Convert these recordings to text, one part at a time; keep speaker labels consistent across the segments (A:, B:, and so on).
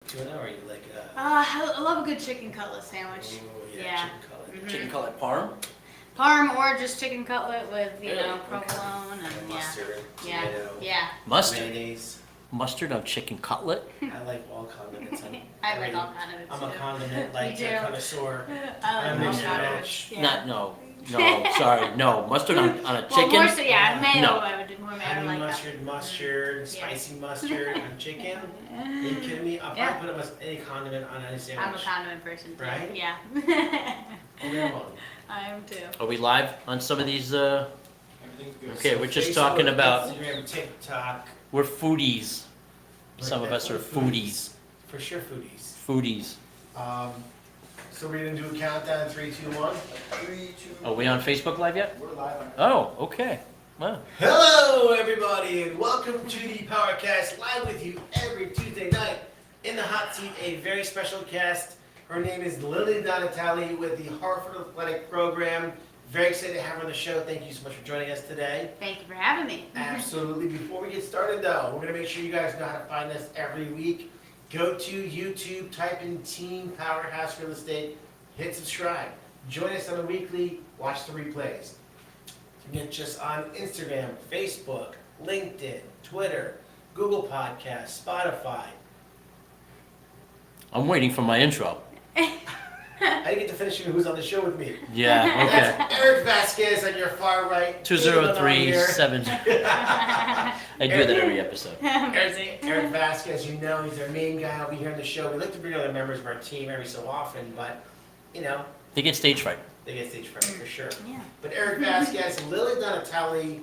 A: tuna, or you like?
B: I love a good chicken cutlet sandwich.
A: Ooh,
B: Yeah.
A: chicken cutlet.
B: Mhm.
C: Chicken cutlet parm?
B: Parm or just chicken cutlet with,
C: Really?
B: provolone and
A: Mustard,
B: yeah.
A: tomato,
B: Yeah.
C: Mustard?
A: mayonnaise.
C: Mustard on chicken cutlet?
A: I like all condiments.
B: I like all condiments
A: I'm a
B: too.
A: condiment
B: Me too.
A: connoisseur.
B: I like
A: mix
B: all
A: and
B: condiments.
A: match.
B: Yeah.
C: No, sorry, no. Mustard on a chicken?
B: Well, more so, yeah, mayo
C: No.
B: I would do more mayo
A: Honey
B: like
A: mustard,
B: Yeah.
A: spicy mustard on chicken. Are you
B: that.
A: kidding me? I'll
B: Yeah.
A: probably put almost any condiment on any sandwich.
B: I'm a condiment person too.
A: Right?
B: Yeah.
A: And then one.
B: I am too.
C: Are we live on some of these?
D: Everything's good.
C: Okay, we're just
A: Facebook,
C: talking about,
A: Instagram, TikTok.
C: we're foodies. Some of us are foodies.
A: For sure, foodies.
C: Foodies.
A: So we're gonna do a countdown in 3, 2, 1.
D: 3, 2.
C: Are we on Facebook Live yet?
D: We're live on.
C: Oh, okay. Wow.
A: Hello, everybody, and welcome to the PowerCast, live with you every Tuesday night. In the hot seat, a very special guest. Her name is Lily Donatelli with the Hartford Athletic Program. Very excited to have her on the show. Thank you so much for joining us today.
B: Thank you for having me.
A: Absolutely. Before we get started, though, we're going to make sure you guys know how to find us every week. Go to YouTube, type in Team Powerhouse Real Estate, hit subscribe. Join us on a weekly, watch the replays. You can get us on Instagram, Facebook, LinkedIn, Twitter, Google Podcasts, Spotify.
C: I'm waiting for my intro.
A: I didn't get to finish who's on the show with me.
C: Yeah, okay.
A: That's Eric Vasquez on your far right.
C: 203-7. I do that every episode.
A: Eric Vasquez, you know, he's our main guy. I'll be here on the show. We like to bring other members of our team every so often, but, you know,
C: They get stage fright.
A: they get stage fright for sure.
B: Yeah.
A: But Eric Vasquez and Lily Donatelli,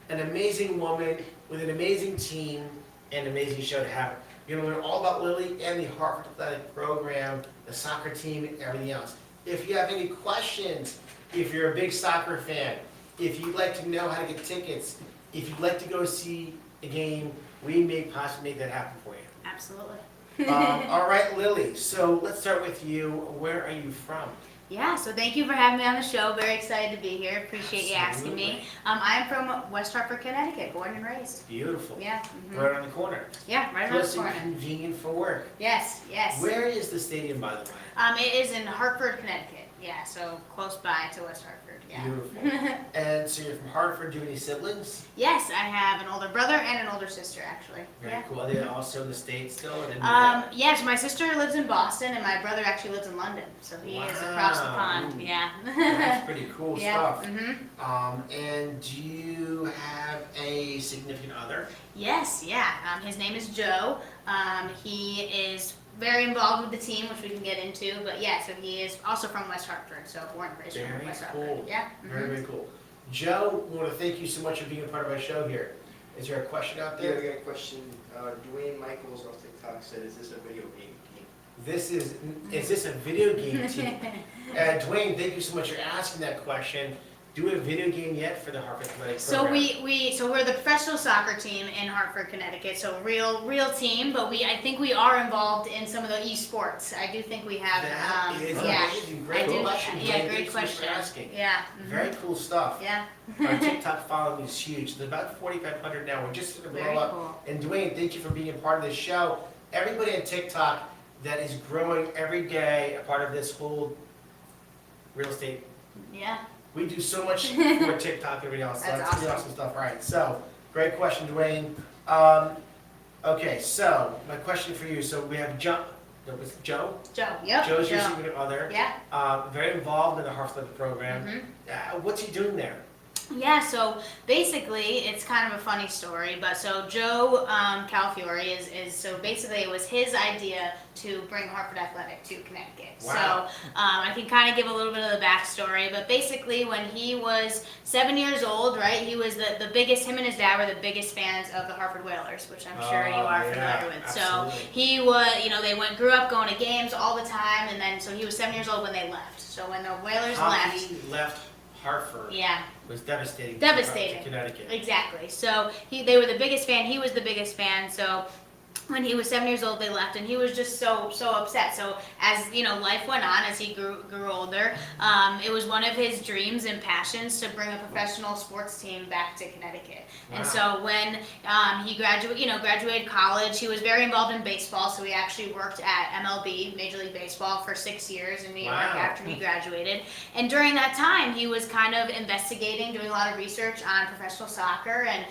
A: an amazing woman with an amazing team and an amazing show to have. You're going to learn all about Lily and the Hartford Athletic Program, the soccer team, and everything else. If you have any questions, if you're a big soccer fan, if you'd like to know how to get tickets, if you'd like to go see a game, we may possibly make that happen for you.
B: Absolutely.
A: All right, Lily, so let's start with you. Where are you from?
B: Yeah, so thank you for having me on the show. Very excited to be here. Appreciate you asking me. I'm from West Hartford, Connecticut, born and raised.
A: Beautiful.
B: Yeah.
A: Right on the corner.
B: Yeah, right around the
A: Close and
B: corner.
A: convenient for work.
B: Yes, yes.
A: Where is the stadium, by the way?
B: It is in Hartford, Connecticut. Yeah, so close by to West Hartford. Yeah.
A: Beautiful. And so you're from Hartford. Do you have any siblings?
B: Yes, I have an older brother and an older sister, actually.
A: Very
B: Yeah.
A: cool. Are they also in the States still? Or they moved out?
B: Yes, my sister lives in Boston and my brother actually lives in London, so he is across the
A: Wow.
B: pond. Yeah.
A: That's pretty cool
B: Yeah.
A: stuff.
B: Mhm.
A: And do you have a significant other?
B: Yes, yeah. His name is Joe. He is very involved with the team, which we can get into. But yeah, so he is also from West Hartford, so born and raised from
A: Very
B: West
A: cool.
B: Hartford. Yeah.
A: Very,
B: mhm.
A: very cool. Joe, we want to thank you so much for being a part of our show here. Is there a question out
D: Yeah, we
A: there?
D: got a question. Dwayne Michaels on TikTok said, is this a video game?
A: Is this a video game team? Dwayne, thank you so much for asking that question. Do we have a video game yet for the Hartford Athletic
B: So
A: Program?
B: we're the professional soccer team in Hartford, Connecticut. So real team, but I think we are involved in some of the esports. I do think we have.
A: That is
B: yeah.
A: amazing.
B: I
A: Great
B: do.
A: question.
B: Yeah,
A: Dwayne.
B: great
A: Thanks so much
B: question.
A: for asking.
B: Yeah. mhm.
A: Very cool stuff.
B: Yeah.
A: Our TikTok following is huge. There's about 4,500 now. We're just going to
B: Very
A: blow up.
B: cool.
A: And Dwayne, thank you for being a part of this show. Everybody on TikTok that is growing every day, a part of this whole real estate.
B: Yeah.
A: We do so much for TikTok and everything else. So
B: That's
A: that's pretty
B: awesome.
A: awesome stuff. All right, so great question, Dwayne. Okay, so my question for you. So we have Joe. That was Joe.
B: Joe. Yep.
A: Joe's your
B: Joe.
A: significant other.
B: Yeah.
A: Very involved in the Hartford program.
B: Mhm.
A: What's he doing there?
B: Yeah, so basically it's kind of a funny story, but so Joe Calafiore is so basically it was his idea to bring Hartford Athletic to Connecticut.
A: Wow.
B: So I can kind of give a little bit of the backstory, but basically when he was 7 years old, right, he was the biggest, him and his dad were the biggest fans of the Hartford Whalers, which I'm sure you
A: Oh,
B: are
A: yeah,
B: familiar with.
A: absolutely.
B: So he was, they grew up going to games all the time, and then so he was 7 years old when they left. So when the Whalers left,
A: Hockey left Hartford.
B: yeah.
A: Was devastating.
B: Devastating.
A: To Connecticut.
B: Exactly. So they were the biggest fan. He was the biggest fan. So when he was 7 years old, they left, and he was just so upset. So as life went on, as he grew older, it was one of his dreams and passions to bring a professional sports team back to Connecticut.
A: Wow.
B: And so when he graduated college, he was very involved in baseball. So he actually worked at MLB, Major League Baseball, for 6 years in New York after he graduated. And during that time, he was kind of investigating, doing a lot of research on professional soccer and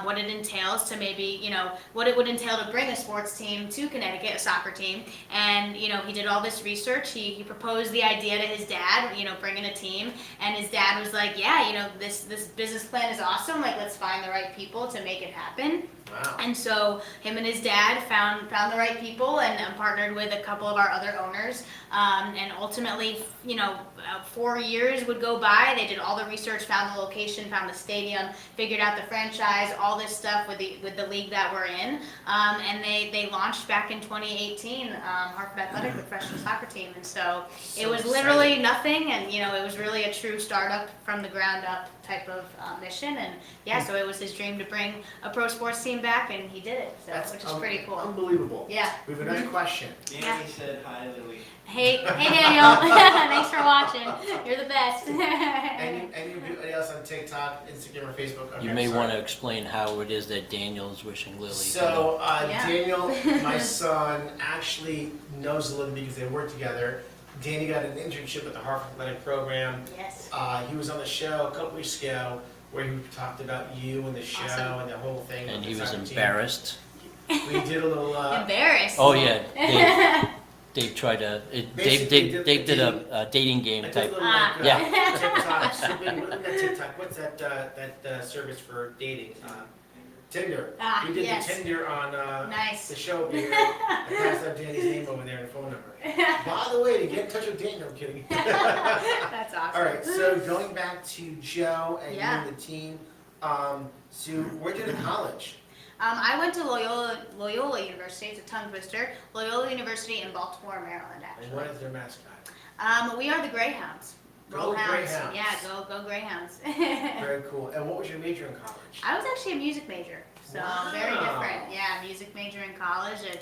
B: what it entails to maybe what it would entail to bring a sports team to Connecticut, a soccer team. And he did all this research. He proposed the idea to his dad, bringing a team, and his dad was like, yeah, this business plan is awesome, like let's find the right people to make it happen.
A: Wow.
B: And so him and his dad found the right people and partnered with a couple of our other owners. And ultimately, 4 years would go by. They did all the research, found the location, found the stadium, figured out the franchise, all this stuff with the league that we're in. And they launched back in 2018, Hartford Athletic, the professional soccer team. And so it was literally nothing, and it was really a true startup from the ground up type of mission. And yeah, so it was his dream to bring a pro sports team back, and he did it. So which is pretty cool.
A: Unbelievable.
B: Yeah.
A: We have another question.
D: Danny said hi, Lily.
B: Hey Daniel, thanks for watching. You're the best.
A: Anybody else on TikTok, Instagram, or Facebook? Okay,
C: You may
A: sorry.
C: want to explain how it is that Daniel is wishing Lily.
A: So,
B: Yeah.
A: Daniel, my son, actually knows Lily because they work together. Danny got an internship at the Hartford Athletic program.
B: Yes.
A: He was on the show a couple weeks ago where he talked about you and the show
B: Awesome.
A: and the whole thing.
C: And
A: with
C: he
A: the
C: was
A: soccer team.
C: embarrassed.
A: We did a little.
B: Embarrassed.
C: Oh yeah, Dave tried to.
A: Basically,
C: Dave did a dating game
A: I did a
C: type.
A: little
C: Yeah.
A: TikTok. Not TikTok. What's that service for dating? Tinder. We did
B: Yes.
A: the Tinder on
B: Nice.
A: the show here. I passed out Danny's name over there and phone number. By the way, to get in touch with Daniel, I'm kidding.
B: That's awesome.
A: All right, so going back to Joe and
B: Yeah.
A: you and the team, so where did you go to college?
B: I went to Loyola University. It's a tongue twister. Loyola University in Baltimore, Maryland,
A: And what
B: actually.
A: is their mascot?
B: We are the Greyhounds.
A: Go
B: Roll Hounds.
A: Greyhounds.
B: Yeah, go Greyhounds.
A: Very cool. And what was your major in college?
B: I was actually a music major, so very
A: Wow.
B: different. Yeah, music major in college, and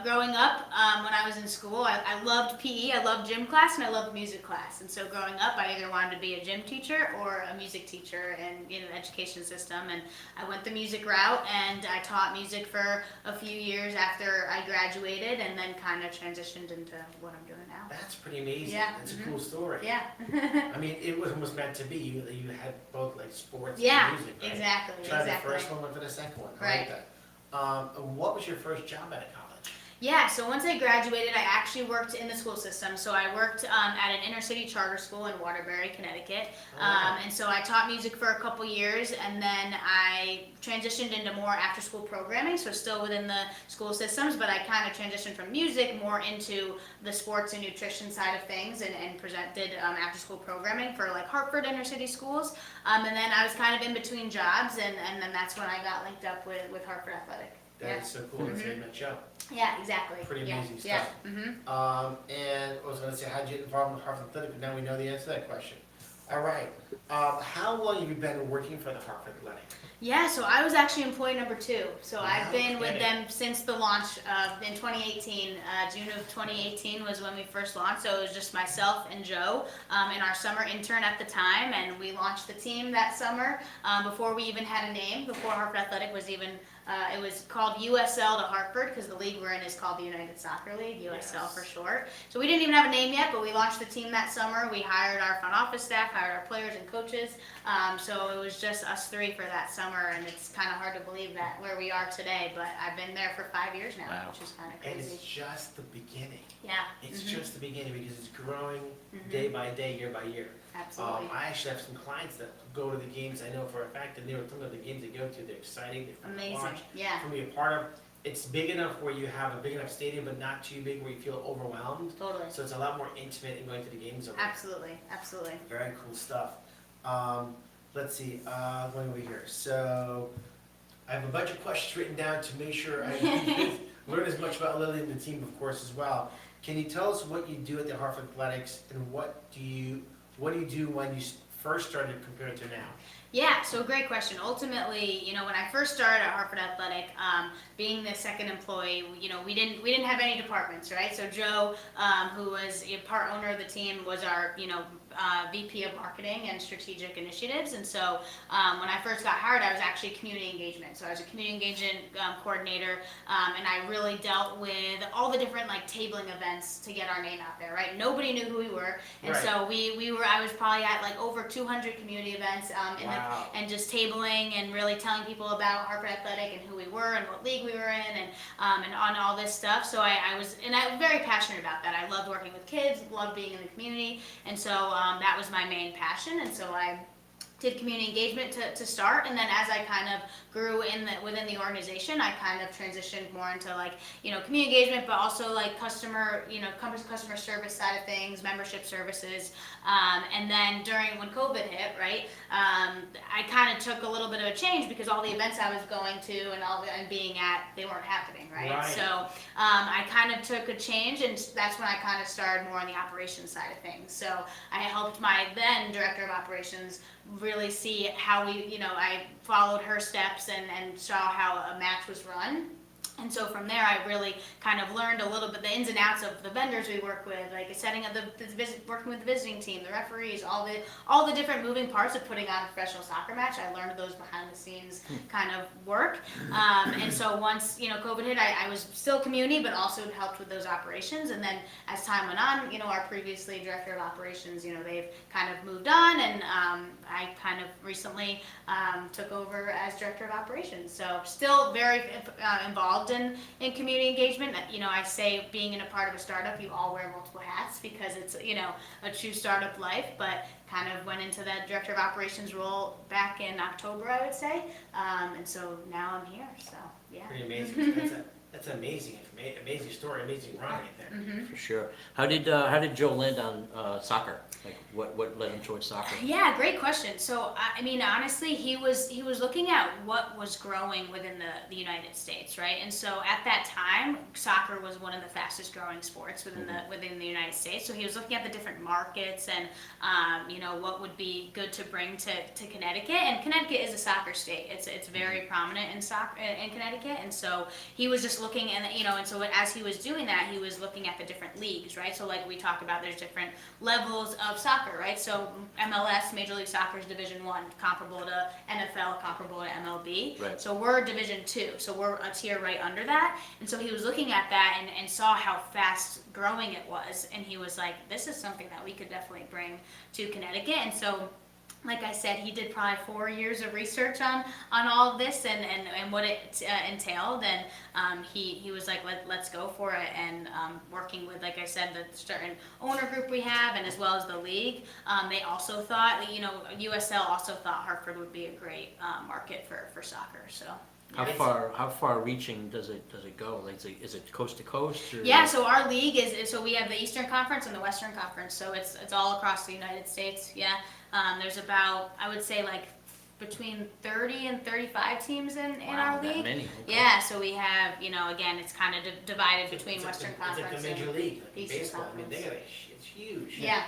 B: growing up, when I was in school, I loved PE, I loved gym class, and I loved music class. And so growing up, I either wanted to be a gym teacher or a music teacher in the education system. And I went the music route, and I taught music for a few years after I graduated, and then kind of transitioned into what I'm doing now.
A: That's pretty amazing.
B: Yeah.
A: That's a cool story.
B: Yeah.
A: I mean, it was almost meant to be. You had both like sports
B: Yeah,
A: and music, right?
B: exactly.
A: Tried
B: Exactly.
A: the first one, went for the second one. I
B: Right.
A: like that. What was your first job out of college?
B: Yeah, so once I graduated, I actually worked in the school system. So I worked at an inner city charter school in Waterbury, Connecticut. And so I taught music for a couple years, and then I transitioned into more after school programming, so still within the school systems, but I kind of transitioned from music more into the sports and nutrition side of things, and presented after school programming for like Hartford inner city schools. And then I was kind of in between jobs, and then that's when I got linked up with Hartford Athletic.
A: That's so cool. That's how you met Joe.
B: Yeah, exactly.
A: Pretty
B: yeah.
A: amazing
B: Yeah.
A: stuff.
B: Mm-hmm.
A: And I was going to say, how'd you get involved in Hartford Athletic? But now we know the answer to that question. All right. How long have you been working for the Hartford Athletic?
B: Yeah, so I was actually employee number 2. So I've been with
A: Okay.
B: them since the launch in 2018. June of 2018 was when we first launched. So it was just myself and Joe and our summer intern at the time. And we launched the team that summer before we even had a name, before Hartford Athletic was even, it was called USL to Hartford because the league we're in is called the United Soccer League, USL
A: Yes.
B: for short. So we didn't even have a name yet, but we launched the team that summer. We hired our front office staff, hired our players and coaches. So it was just us 3 for that summer, and it's kind of hard to believe that where we are today, but I've been there for 5 years now,
C: Wow.
B: which is kind of
A: And
B: crazy.
A: it's just the beginning.
B: Yeah,
A: It's
B: Mhm.
A: just the beginning because it's growing
B: Mhm.
A: day by day, year by year.
B: absolutely.
A: I actually have some clients that go to the games. I know for a fact that they were talking about the games they go to. They're exciting. They're fun to
B: Amazing,
A: watch.
B: yeah,
A: From be a part of. It's big enough where you have a big enough stadium, but not too big where you feel overwhelmed.
B: totally.
A: So it's a lot more intimate in going to the games over there.
B: Absolutely, absolutely.
A: Very cool stuff. Let's see, going over here. So I have a bunch of questions written down to make sure I learn as much about Lily and the team, of course, as well. Can you tell us what you do at the Hartford Athletics, and what do you do when you first started compared to now?
B: Yeah, so great question. Ultimately, when I first started at Hartford Athletic, being the second employee, we didn't have any departments, right? So Joe, who was a part owner of the team, was our VP of marketing and strategic initiatives. And so when I first got hired, I was actually community engagement. So I was a community engagement coordinator, and I really dealt with all the different like tabling events to get our name out there, right? Nobody knew who we were, and
A: Right.
B: so I was probably at like over 200 community events,
A: Wow.
B: and just tabling and really telling people about Hartford Athletic and who we were and what league we were in, and on all this stuff. So I was very passionate about that. I loved working with kids, loved being in the community, and so that was my main passion. And so I did community engagement to start, and then as I kind of grew within the organization, I kind of transitioned more into like community engagement, but also like customer service side of things, membership services, and then when COVID hit, right, I kind of took a little bit of a change because all the events I was going to and being at, they weren't happening, right?
A: Right.
B: So I kind of took a change, and that's when I kind of started more on the operations side of things. So I helped my then director of operations really see how I followed her steps and saw how a match was run. And so from there, I really kind of learned a little bit the ins and outs of the vendors we work with, like setting up working with the visiting team, the referees, all the different moving parts of putting on a professional soccer match. I learned those behind the scenes kind of work. And so once COVID hit, I was still community, but also helped with those operations. And then as time went on, our previously director of operations, they've kind of moved on, and I kind of recently took over as director of operations. So still very involved in community engagement. I say being in a part of a startup, you all wear multiple hats because it's a true startup life, but kind of went into that director of operations role back in October, I would say, and so now I'm here. So yeah.
A: Pretty amazing. That's amazing. Amazing story. Amazing run right there.
B: Mm-hmm.
C: For sure. How did Joe land on soccer? Like what led him towards soccer?
B: Yeah, great question. So, I mean, honestly, he was looking at what was growing within the United States, right? And so at that time, soccer was one of the fastest growing sports within the United States. So he was looking at the different markets and what would be good to bring to Connecticut. And Connecticut is a soccer state. It's very prominent in soccer in Connecticut. And so he was just looking, and so as he was doing that, he was looking at the different leagues, right? So like we talked about, there's different levels of soccer, right? So MLS, Major League Soccer, is Division I, comparable to NFL, comparable to MLB.
C: Right.
B: So we're Division II, so we're a tier right under that. And so he was looking at that and saw how fast growing it was, and he was like, this is something that we could definitely bring to Connecticut. And so, like I said, he did probably 4 years of research on all of this and what it entailed, and he was like, let's go for it. And working with, like I said, the certain owner group we have, and as well as the league, they also thought, USL also thought Hartford would be a great market for soccer. So.
C: How far reaching does it go? Like, is it coast to coast? Or?
B: Yeah, so our league is so we have the Eastern Conference and the Western Conference, so it's all across the United States. Yeah, there's about, I would say, like between 30 and 35 teams in our league.
C: That many. Okay.
B: Yeah, so we have, again, it's kind of divided between Western
A: It's
B: Conference
A: like the major
B: and
A: league, like
B: Eastern
A: baseball. I mean,
B: Conference.
A: it's huge.
B: Yeah.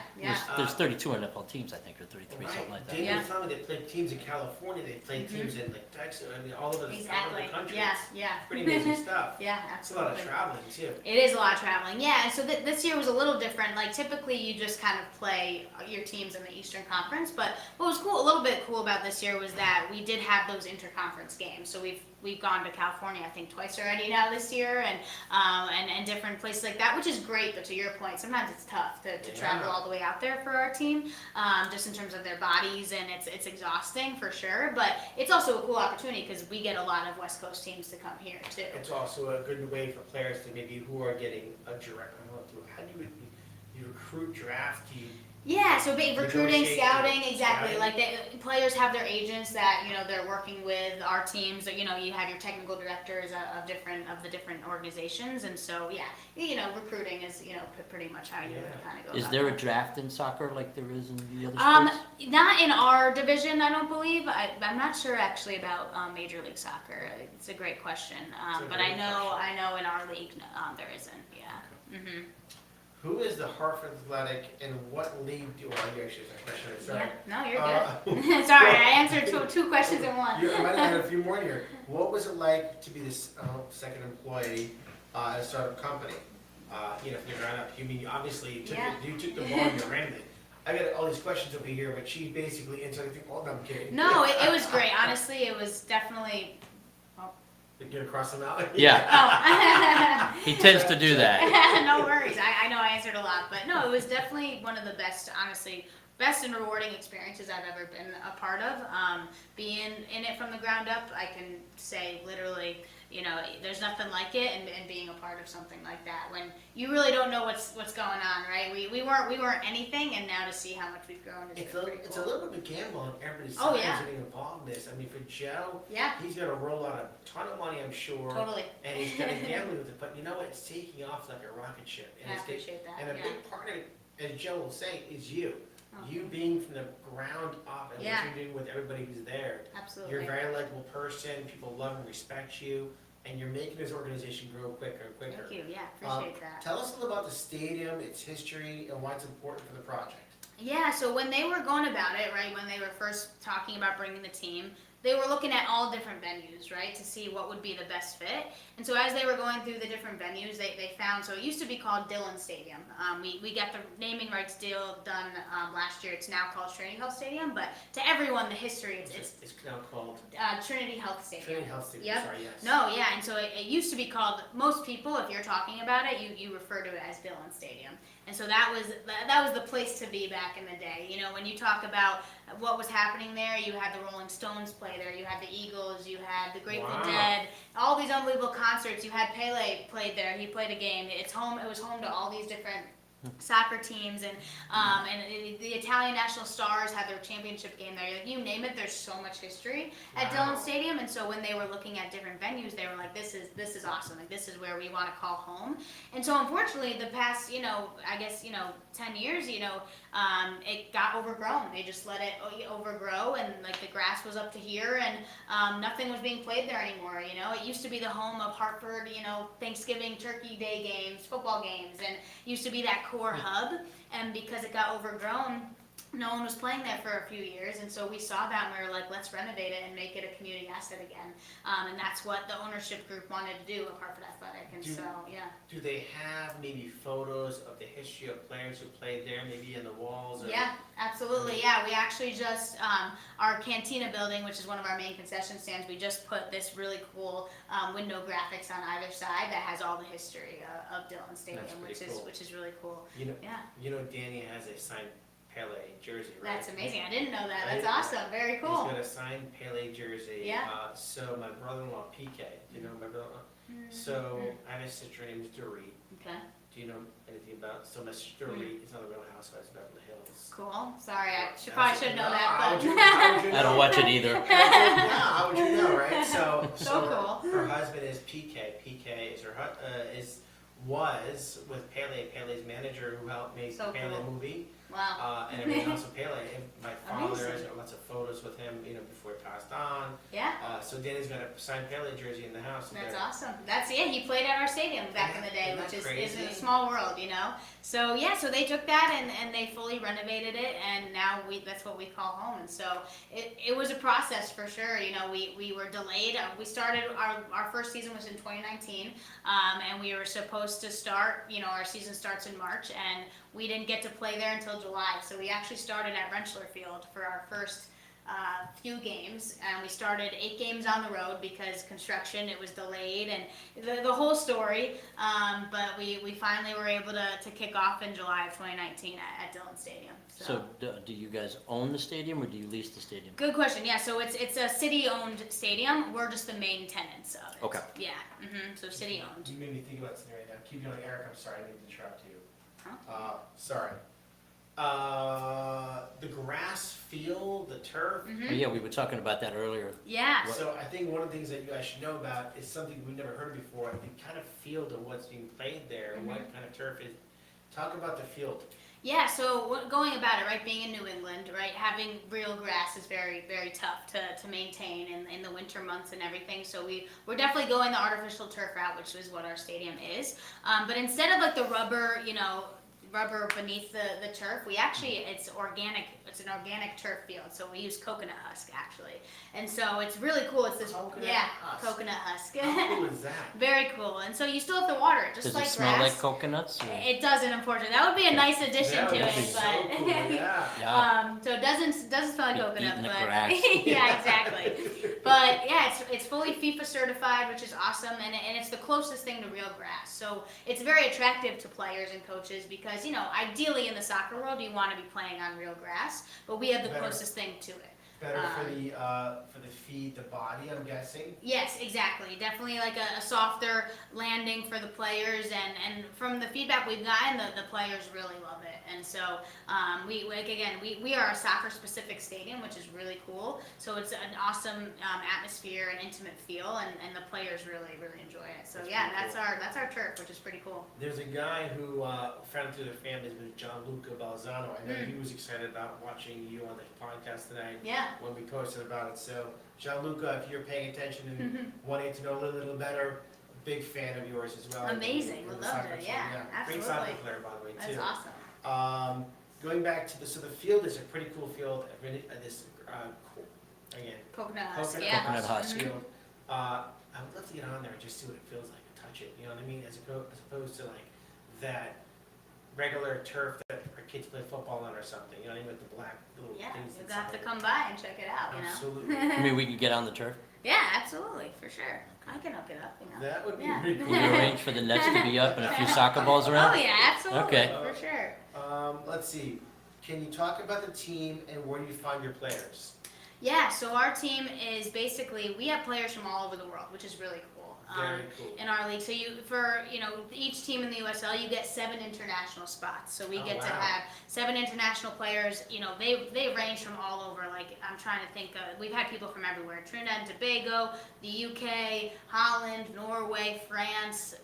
C: There's 32 NFL teams, I think, or 33,
A: Right.
C: something like that.
A: Didn't
B: Yeah.
A: you tell me they played teams in California? They played teams in like Texas. I mean, all over the
B: Exactly.
A: country.
B: Yeah,
A: It's
B: yeah.
A: pretty amazing stuff.
B: Yeah,
A: It's a lot
B: absolutely.
A: of traveling too.
B: It is a lot of traveling, yeah. And so this year was a little different. Like typically, you just kind of play your teams in the Eastern Conference. But what was a little bit cool about this year was that we did have those interconference games. So we've gone to California, I think, twice already now this year, and different places like that, which is great. But to your point, sometimes it's tough to travel all the way out there for our team, just in terms of their bodies, and it's exhausting for sure. But it's also a cool opportunity because we get a lot of West Coast teams to come here too.
A: It's also a good way for players to maybe who are getting a direct. I don't know, how do you recruit, draft? Do you
B: Yeah, so recruiting,
A: Negotiate,
B: scouting, exactly.
A: scouting.
B: Like players have their agents that they're working with our teams. That you have your technical directors of the different organizations, and so recruiting is pretty much how you would kind of go.
C: Is
B: about
C: there a
B: that.
C: draft in soccer like there is in the other sports?
B: Not in our division, I don't believe. I'm not sure actually about Major League Soccer. It's a great question,
A: It's a
B: but
A: great
B: I know in our league there isn't. Yeah. Mm-hmm.
A: Who is the Hartford Athletic and what league do, well, you actually have a question, sorry.
B: Yeah, no, you're
A: Uh,
B: good. Sorry, I answered two questions in one.
A: I might have had a few more here. What was it like to be this second employee at a startup company? You know, from the ground up. You mean, obviously, you took the ball and you ran it. I got all these questions over here, but she basically answered, I think, all of them, kidding.
B: No, it was great. Honestly, it was definitely.
A: Get across the mountain?
C: Yeah,
B: Oh.
C: he tends to do that.
B: No worries. I know I answered a lot, but no, it was definitely one of the best, honestly, best and rewarding experiences I've ever been a part of. Being in it from the ground up, I can say literally, you know, there's nothing like it, and being a part of something like that when you really don't know what's going on, right? We weren't anything, and now to see how much we've grown is pretty cool.
A: It's a little bit of a gamble on everybody's
B: Oh,
A: side
B: yeah.
A: getting involved in this. I mean, for Joe,
B: Yeah,
A: he's going to roll out a ton of money, I'm sure.
B: totally.
A: And he's going to gamble with it, but you know what? It's taking off like a rocket ship. And
B: I
A: it's
B: appreciate that.
A: And a
B: Yeah.
A: big part of it, as Joe will say, is you.
B: Oh.
A: You being from the ground up and
B: Yeah.
A: what you're doing with everybody who's there.
B: Absolutely.
A: You're a very likable person. People love and respect you. And you're making this organization grow quicker and quicker.
B: Thank you. Yeah, appreciate that.
A: Tell us a little about the stadium, its history, and why it's important for the project.
B: Yeah, so when they were going about it, right, when they were first talking about bringing the team, they were looking at all different venues, right, to see what would be the best fit. And so as they were going through the different venues, they found, so it used to be called Dillon Stadium. We got the naming rights deal done last year. It's now called Trinity Health Stadium, but to everyone, the history, it's
A: now called
B: Trinity Health Stadium.
A: Trinity Health Stadium.
B: Yep.
A: Sorry, yes.
B: No, yeah, and so it used to be called, most people, if you're talking about it, you refer to it as Dillon Stadium. And so that was the place to be back in the day. You know, when you talk about what was happening there, you had the Rolling Stones play there, you had the Eagles, you had the Grateful
A: Wow.
B: Dead, all these unbelievable concerts. You had Pele played there. He played a game. It was home to all these different soccer teams, and the Italian national stars had their championship game there. Like, you name it, there's so much history at
A: Wow.
B: Dillon Stadium. And so when they were looking at different venues, they were like, this is awesome. Like, this is where we want to call home. And so unfortunately, the past, I guess 10 years, it got overgrown. They just let it overgrow, and like the grass was up to here, and nothing was being played there anymore. It used to be the home of Hartford, Thanksgiving, Turkey Day games, football games, and used to be that core hub. And because it got overgrown, no one was playing there for a few years, and so we saw that and we were like, let's renovate it and make it a community asset again. And that's what the ownership group wanted to do with Hartford Athletic. And
A: Do they have maybe photos of the history of players who played there, maybe in the walls? Or...
B: Yeah, absolutely. Yeah, we actually just, our Cantina building, which is one of our main concession stands, we just put this really cool window graphics on either side that has all the history of Dillon Stadium,
A: That's pretty cool.
B: which is really cool.
A: You know, Danny has a signed Pele jersey, right?
B: That's amazing. I didn't know that.
A: Right?
B: That's awesome. Very cool.
A: He's got a signed Pele jersey.
B: Yeah.
A: So my brother-in-law, PK, do you know my brother-in-law? So I have a sister named Dorit.
B: Okay.
A: Do you know anything about, so my sister Dorit is on the Real Housewives of Beverly Hills.
B: Cool. Sorry, I should know that.
A: How
B: But
A: would you
C: I don't
A: know?
C: watch it either.
A: Yeah, how would you know, right? So
B: cool.
A: Her husband is PK. PK is was with Pele, Pele's manager who helped make
B: So
A: the Pele
B: cool.
A: movie.
B: Wow.
A: And everything else with Pele. And my father has
B: Amazing.
A: lots of photos with him, before he passed on.
B: Yeah.
A: So Danny's got a signed Pele jersey in the house.
B: That's awesome. He played at our stadium back in the day,
A: Isn't
B: which
A: that
B: is
A: crazy?
B: a small world, So so they took that and they fully renovated it, and now that's what we call home. And so it was a process for sure. We were delayed. We started our first season was in 2019, and we were supposed to start. Our season starts in March, and we didn't get to play there until July. So we actually started at Rentschler Field for our first few games, and we started 8 games on the road because construction, it was delayed, and the whole story, but we finally were able to kick off in July of 2019 at Dillon Stadium.
C: So do you guys own the stadium or do you lease the stadium?
B: Good question. Yeah, so it's a city-owned stadium. We're just the main tenants of it.
C: Okay.
B: Yeah, so city-owned.
A: You made me think about something right now. Keep going, Eric. I'm sorry, I didn't interrupt you.
B: Huh?
A: Sorry. The grass field, the turf.
C: Oh, yeah, we were talking about that earlier.
B: Yeah.
A: So I think one of the things that you guys should know about is something we've never heard before. The kind of field of what's being played there, what kind of turf is. Talk about the field.
B: Yeah, so going about it, right, being in New England, right, having real grass is very, very tough to maintain in the winter months and everything. So we're definitely going the artificial turf route, which is what our stadium is. But instead of like the rubber, rubber beneath the turf. We actually, it's organic. It's an organic turf field, so we use coconut husk actually, and so it's really cool. It's this
A: Coconut husk.
B: coconut husk.
A: How cool is that?
B: Very cool. And so you still have to water it, just
C: Does
B: like
C: it smell
B: grass.
C: like coconuts? Or?
B: It doesn't, unfortunately. That would be a nice addition
A: That
B: to
A: would
B: it,
A: be
B: but
A: so cool, yeah.
C: Yeah.
B: so it doesn't smell like
C: Be
B: coconut,
C: eating the
B: but
C: grass.
B: yeah, exactly. But yeah, it's fully FIFA certified, which is awesome, and it's the closest thing to real grass. So it's very attractive to players and coaches because ideally in the soccer world you want to be playing on real grass, but we have the
A: Better.
B: closest thing to it.
A: Better for the feet, the body, I'm guessing.
B: Yes, exactly. Definitely like a softer landing for the players, and from the feedback we've gotten, the players really love it. And so we are a soccer specific stadium, which is really cool. So it's an awesome atmosphere and intimate feel, and the players really enjoy it. So
A: That's
B: yeah,
A: pretty
B: that's our turf, which is pretty cool.
A: There's a guy who found through the family with Gianluca Balzano. I know he was excited about watching you on the podcast tonight.
B: Yeah.
A: When we posted about it. So, Gianluca, if you're paying attention and wanting to know a little better, big fan of yours as well.
B: Amazing.
A: In
B: Would
A: the
B: love
A: soccer
B: to.
A: team,
B: Yeah,
A: Great
B: absolutely.
A: soccer player, by the way,
B: That's
A: too.
B: awesome.
A: Going back to the field is a pretty cool field. Again,
B: Coconut husk.
A: coconut
B: Yeah.
C: Coconut husk.
A: field. I would love to get on there and just see what it feels like and touch it. You know what I mean? As opposed to like that regular turf that our kids play football on or something. You know what I mean? With the black little
B: Yeah,
A: things.
B: you
A: inside.
B: have to come by and check it out.
A: Absolutely.
C: I mean, we could get on the turf.
B: Yeah, absolutely, for sure. I can hook it up,
A: That would be
B: Yeah.
A: pretty
C: Can
A: cool.
C: we arrange for the nets to be up and a few soccer balls around?
B: Oh yeah, absolutely,
C: Okay.
B: for sure.
A: Let's see. Can you talk about the team and where do you find your players?
B: Yeah, so our team is basically, we have players from all over the world, which is really cool.
A: Very cool.
B: In our league. So each team in the USL, you get 7 international spots. So we
A: Oh,
B: get to
A: wow.
B: have 7 international players. They range from all over. Like, I'm trying to think, we've had people from everywhere. Trinidad and Tobago, the UK, Holland, Norway, France.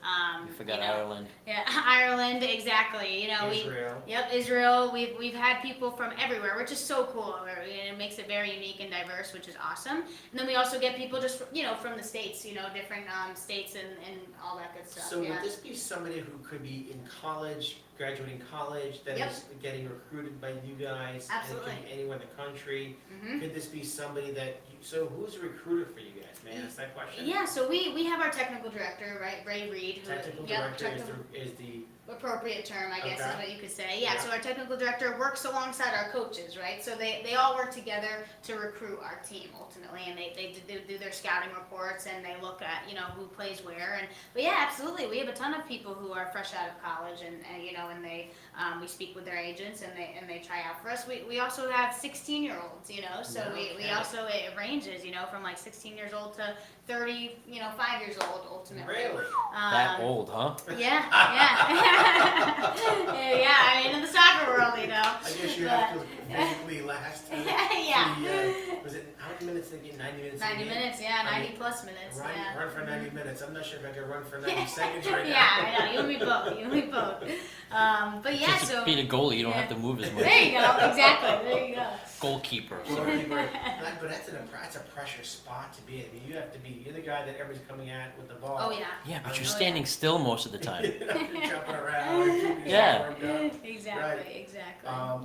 C: You forgot Ireland.
B: Yeah, Ireland, exactly.
A: Israel.
B: Yep, Israel. We've had people from everywhere, which is so cool. It makes it very unique and diverse, which is awesome. And then we also get people just from the states, different states and all that good stuff.
A: So
B: yeah.
A: would this be somebody who could be in college, graduating college, that
B: Yep.
A: is getting recruited by you guys?
B: Absolutely.
A: And could be anywhere in the country?
B: Mhm.
A: Could this be somebody so who's a recruiter for you guys? May I ask that question?
B: Yeah, so we have our technical director, right, Ray Reed.
A: Technical
B: Yep,
A: director is the
B: appropriate term, I guess,
A: Okay.
B: is what you could say. Yeah,
A: Yeah.
B: so our technical director works alongside our coaches, right? So they all work together to recruit our team ultimately, and they do their scouting reports and they look at who plays where. But yeah, absolutely, we have a ton of people who are fresh out of college and they we speak with their agents and they try out for us. We also have 16-year-olds, so we
A: Okay.
B: also it ranges, from like 16 years old to 30, 5 years old ultimately.
A: really.
C: That old, huh?
B: Yeah, yeah. I mean, in the soccer world,
A: I guess you have to physically last.
B: Yeah.
A: Was it how many minutes? Did you get 90 minutes.
B: 90
A: a game?
B: minutes, yeah,
A: I
B: 90
A: mean,
B: plus minutes,
A: Run,
B: yeah.
A: run for 90 minutes. I'm not sure if I could run for 90 seconds right
B: Yeah,
A: now.
B: I know, you and me both, But yeah,
C: Just
B: so,
C: to beat a goalie, you don't have to move as much.
B: there you go, exactly, there you go.
C: Goalkeeper.
A: Goalkeeper. But that's a pressure spot to be in. I mean, you're the guy that everybody's coming at with the ball.
B: Oh, yeah.
C: Yeah, but
A: Oh,
C: you're
A: yeah.
C: standing still most of the time.
A: You're jumping around. keeping your
C: Yeah.
A: arm down.
B: Exactly.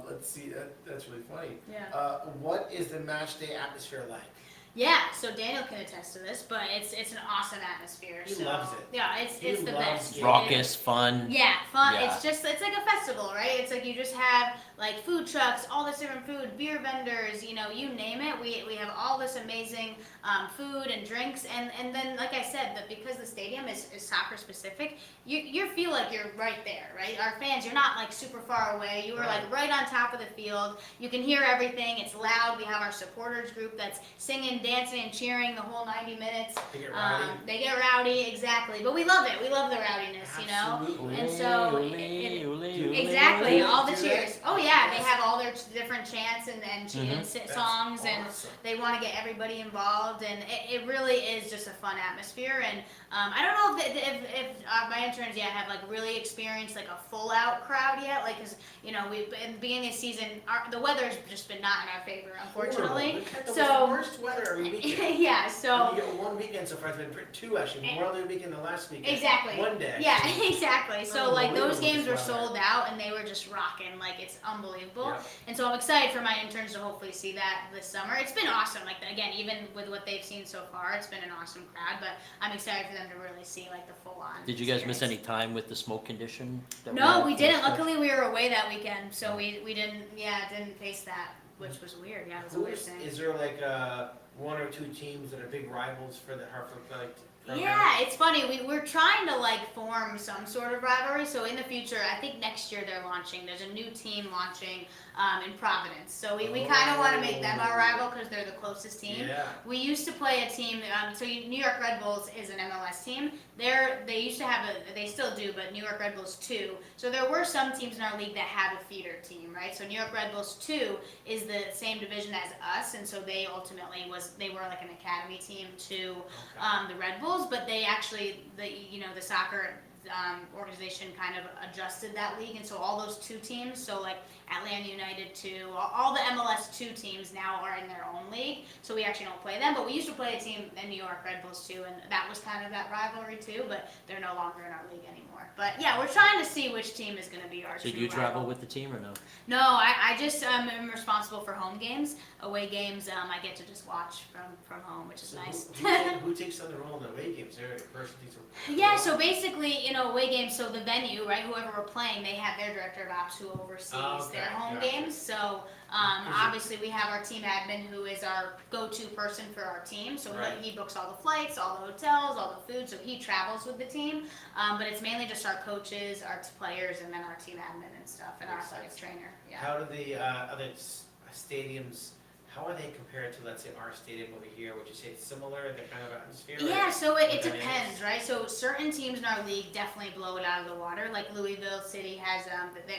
A: Let's see, that's really funny.
B: Yeah.
A: What is the match day atmosphere like?
B: Yeah, so Daniel can attest to this, but it's an awesome atmosphere.
A: He
B: so,
A: loves it.
B: Yeah, it's
A: He
B: the
A: loves
B: best.
A: it.
C: Raucous, fun.
B: Yeah, fun.
C: Yeah.
B: It's like a festival, right? It's like you just have like food trucks, all this different food, beer vendors, you name it. We have all this amazing food and drinks, and then like I said, that because the stadium is soccer specific, you feel like you're right there, right? Our fans, you're not like super far away. You are like right on top of the field. You can hear everything. It's loud. We have our supporters group that's singing, dancing, and cheering the whole 90 minutes.
A: They get rowdy.
B: They get rowdy, exactly. But we love it. We love the rowdiness,
A: Absolutely.
B: And so exactly, all the
A: Do
B: cheers.
A: they?
B: Oh yeah, they have all their different chants and
A: That's
B: songs, and
A: awesome.
B: they want to get everybody involved, and it really is just a fun atmosphere. And I don't know if my interns yet have like really experienced like a full out crowd yet, like because we in the beginning of the season the weather's just been not in our favor, unfortunately.
A: Horrible. We've had the
B: So
A: worst weather every weekend.
B: yeah, so.
A: You get one weekend so far. It's been 2 actually. Memorial Day weekend, the last weekend.
B: Exactly.
A: One day.
B: Yeah, exactly. So like those
A: Unbelievable
B: games were
A: this weather.
B: sold out, and they were just rocking. Like, it's unbelievable.
A: Yeah.
B: And so I'm excited for my interns to hopefully see that this summer. It's been awesome. Like, again, even with what they've seen so far, it's been an awesome crowd. But I'm excited for them to really see like the full on.
C: Did you guys miss any time with the smoke condition?
B: No, we didn't. Luckily, we were away that weekend, so we didn't. Yeah, didn't face that, which was weird. Yeah, it was a weird thing.
A: Is there like one or two teams that are big rivals for the Hartford like?
B: Yeah, it's funny. We're trying to like form some sort of rivalry. So in the future, I think next year they're launching. There's a new team launching in Providence. So we kind of want to make them our rival because they're the closest team.
A: Yeah.
B: We used to play a team. New York Red Bulls is an MLS team. They used to have they still do, but New York Red Bulls 2. So there were some teams in our league that have a feeder team, right? So New York Red Bulls 2 is the same division as us, and so they ultimately they were like an academy team to the Red Bulls. But they actually, the soccer organization kind of adjusted that league, and so all those two teams, so like Atlanta United 2, all the MLS 2 teams now are in their own league, so we actually don't play them, but we used to play a team in New York, Red Bulls 2, and that was kind of that rivalry too, but they're no longer in our league anymore. But yeah, we're trying to see which team is going to be our
C: So
B: true
C: do you travel
B: rival.
C: with the team or no?
B: No, I just am responsible for home games. Away games, I get to just watch from home, which is
A: So
B: nice.
A: who takes on the role in the away games? There, the person takes a
B: Yeah, so basically, away games, so the venue, right, whoever we're playing, they have their director of ops who oversees their home
A: gotcha.
B: games. So obviously we have our team admin who is our go-to person for our team. So
A: Right.
B: he books all the flights, all the hotels, all the food, so he travels with the team. But it's mainly just our coaches, our players, and then our team admin and stuff, and our
A: Makes
B: athletic
A: sense.
B: trainer. Yeah.
A: How do the other stadiums? How are they compared to, let's say, our stadium over here? Would you say it's similar, the kind of atmosphere?
B: Yeah, so it
A: Dynamics?
B: depends, right? So certain teams in our league definitely blow it out of the water. Like Louisville City has,